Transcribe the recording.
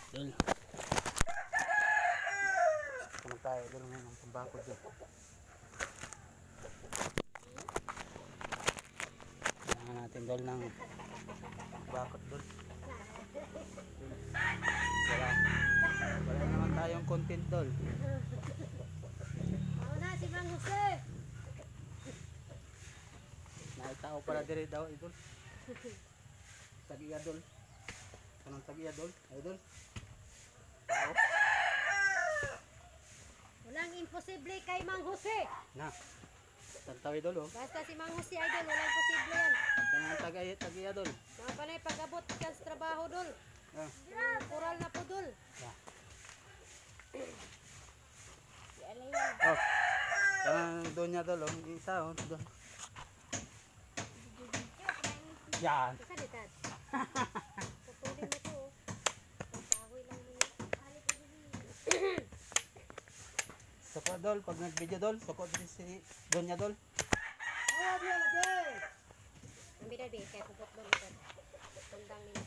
Dol. Naman tayo dol ngayon ng pambakod dol. Kailangan natin dol ng bakod dol. Wala naman tayong content dol. Ako na si Mang Jose. Naitao pala dire daw idol. Tagiya dol. Kanang tagiya dol, idol. Tao. Walang imposible kay Mang Jose. Na. Tantaw idol oh. Basta si Mang Jose idol, walang posible yan. Kanang tagiya dol. Mga panay pag-abot ka sa trabaho dol. Ah. Kural na po dol. Yeah. Yan yan. Oh. Kanang doon niya dol oh. Isa oh. Doon. Yan. Isa ditad. Pupulin mo to. Pagkahoy lang mo. Soko dol, pag nag-video dol, soko din si doon niya dol. Ang bida di, kaya pupot dol. Tundang nila.